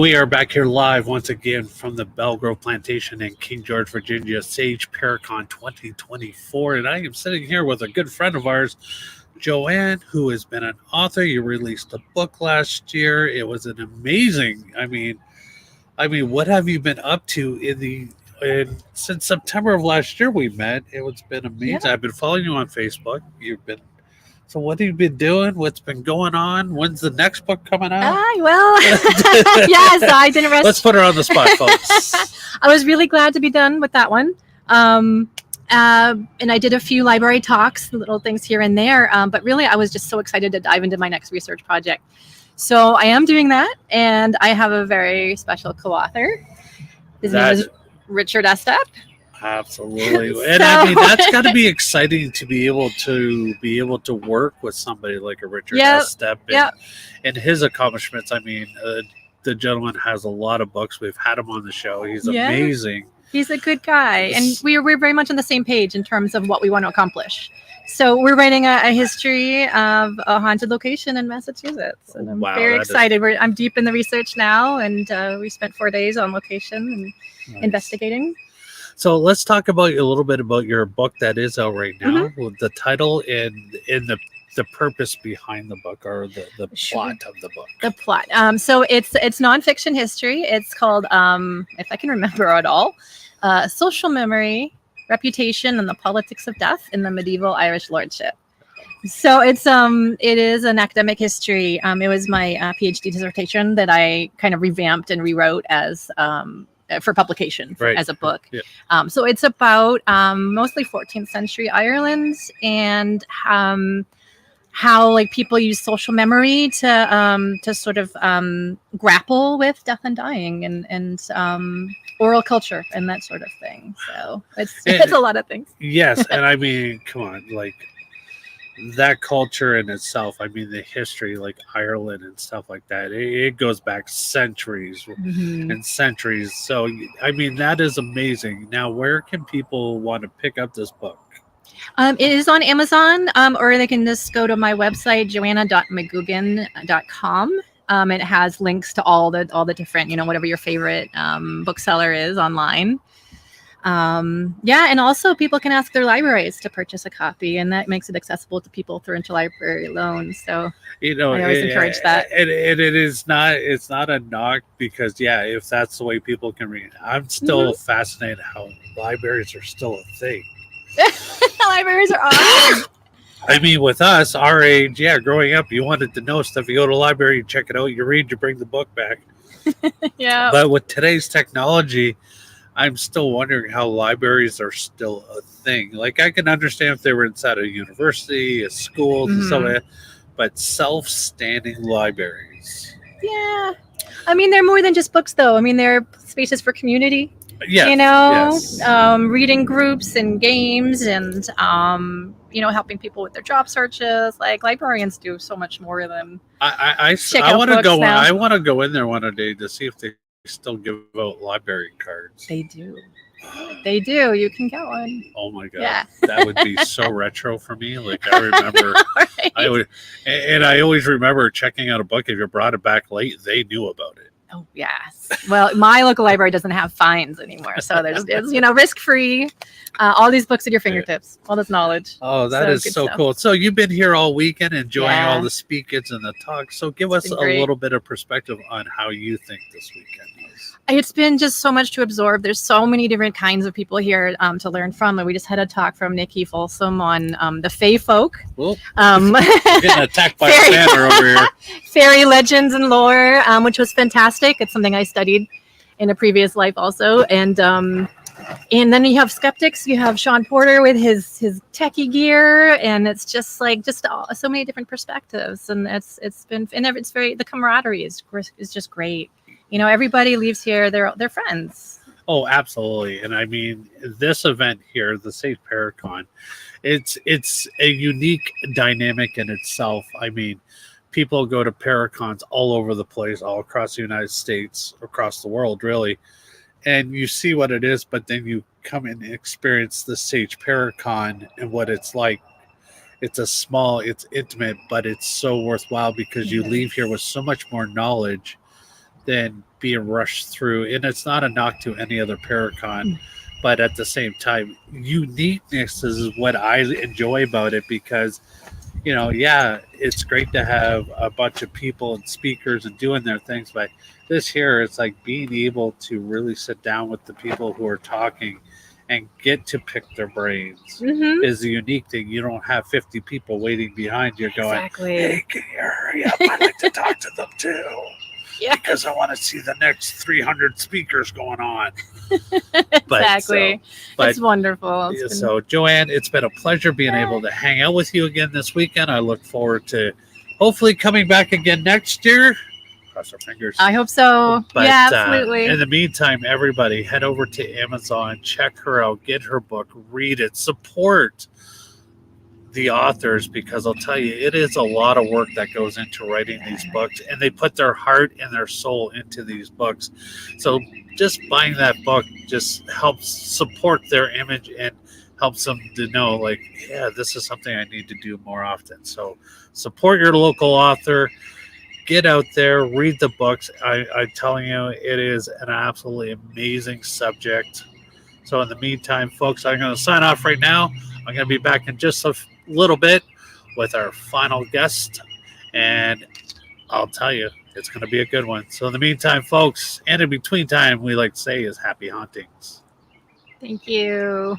we are back here live once again from the Belgrove Plantation in King George, Virginia, Sage Paracon 2024. And I am sitting here with a good friend of ours, Joanne, who has been an author. You released a book last year. It was an amazing, what have you been up to since September of last year we met? It's been amazing. Yeah. I've been following you on Facebook. So what have you been doing? What's been going on? When's the next book coming out? Yes, I didn't rest. Let's put her on the spot, folks. I was really glad to be done with that one. And I did a few library talks, little things here and there. But really, I was just so excited to dive into my next research project. So I am doing that, and I have a very special co-author. His name is Richard Estep. Absolutely. And I mean, that's got to be exciting to be able to work with somebody like a Richard Estep and his accomplishments. I mean, the gentleman has a lot of books. We've had him on the show. He's amazing. He's a good guy. And we're very much on the same page in terms of what we want to accomplish. So we're writing a history of a haunted location in Massachusetts. And I'm very excited. I'm deep in the research now, and we spent 4 days on location and investigating. So let's talk about a little bit about your book that is out right now, with the title and the purpose behind the book, or the plot of the book. The plot. So it's nonfiction history. It's called, if I can remember at all, Social Memory, Reputation, and the Politics of Death in the Medieval Irish Lordship. So it is an academic history. It was my PhD dissertation that I kind of revamped and rewrote as for publication as a book. Yeah. So it's about mostly 14th century Ireland, and how like people use social memory to sort of grapple with death and dying, and oral culture and that sort of thing. So it's a lot of things. Yes, and I mean, come on, like that culture in itself, I mean, the history, like Ireland and stuff like that, it goes back centuries and centuries. So, I mean, that is amazing. Now, where can people want to pick up this book? It is on Amazon, or they can just go to my website, joanna.macgugan.com. It has links to all the different, whatever your favorite bookseller is online. And also people can ask their libraries to purchase a copy, and that makes it accessible to people through interlibrary loans. So I always encourage that. And it's not a knock, because if that's the way people can read, I'm still fascinated how libraries are still a thing. Libraries are awesome. I mean, with us, our age, growing up, you wanted to know stuff. You go to the library, you check it out, you read, you bring the book back. Yeah. But with today's technology, I'm still wondering how libraries are still a thing. Like, I can understand if they were inside a university, a school, and stuff like that, but self-standing libraries. Yeah. I mean, they're more than just books, though. I mean, they're spaces for community. Yeah. Reading groups and games, and helping people with their job searches. Like, librarians do so much more than I want to go. I want to go in there one day to see if they still give out library cards. They do. They do. You can get one. Oh my god! Yeah. That would be so retro for me. Like, I remember, right? I always remember checking out a book. If you brought it back late, they knew about it. Oh yes. Well, my local library doesn't have fines anymore, so it's risk-free. All these books at your fingertips, all this knowledge. Oh, that is so cool. So you've been here all weekend enjoying all the speakers and the talks. So give us a little bit of perspective on how you think this weekend was. It's been just so much to absorb. There's so many different kinds of people here to learn from. And we just had a talk from Nikki Folsom on the Fae folk. Well, getting attacked by a banner over here. Fairy legends and lore, which was fantastic. It's something I studied in a previous life also. And then you have skeptics. You have Sean Porter with his techie gear, and it's just so many different perspectives. And it's very, the camaraderie is just great. Everybody leaves here, they're friends. Oh, absolutely. And I mean, this event here, the Sage Paracon, it's a unique dynamic in itself. I mean, people go to Paracons all over the place, all across the United States, across the world, really. And you see what it is, but then you come and experience the Sage Paracon and what it's like. It's intimate, but it's so worthwhile, because you leave here with so much more knowledge than being rushed through. And it's not a knock to any other Paracon, but at the same time, uniqueness is what I enjoy about it because, yeah, it's great to have a bunch of people and speakers and doing their things, but this here, it's like being able to really sit down with the people who are talking and get to pick their brains Mm-hmm. is the unique thing. You don't have 50 people waiting behind you going, Exactly. hey, can you hurry up? I'd like to talk to them too. Yeah. Because I want to see the next 300 speakers going on. Exactly. It's wonderful. So, Joanne, it's been a pleasure being able to hang out with you again this weekend. I look forward to hopefully coming back again next year. Cross our fingers. I hope so. But, yeah, absolutely. In the meantime, everybody head over to Amazon, check her out, get her book, read it, support the authors, because I'll tell you, it is a lot of work that goes into writing these books, and they put their heart and their soul into these books. So just buying that book just helps support their image and helps them to know, like, yeah, this is something I need to do more often. So support your local author. Get out there, read the books. I'm telling you, it is an absolutely amazing subject. So in the meantime, folks, I'm going to sign off right now. I'm going to be back in just a little bit with our final guest, and I'll tell you, it's going to be a good one. So in the meantime, folks, and in between time, we like to say is happy hauntings. Thank you.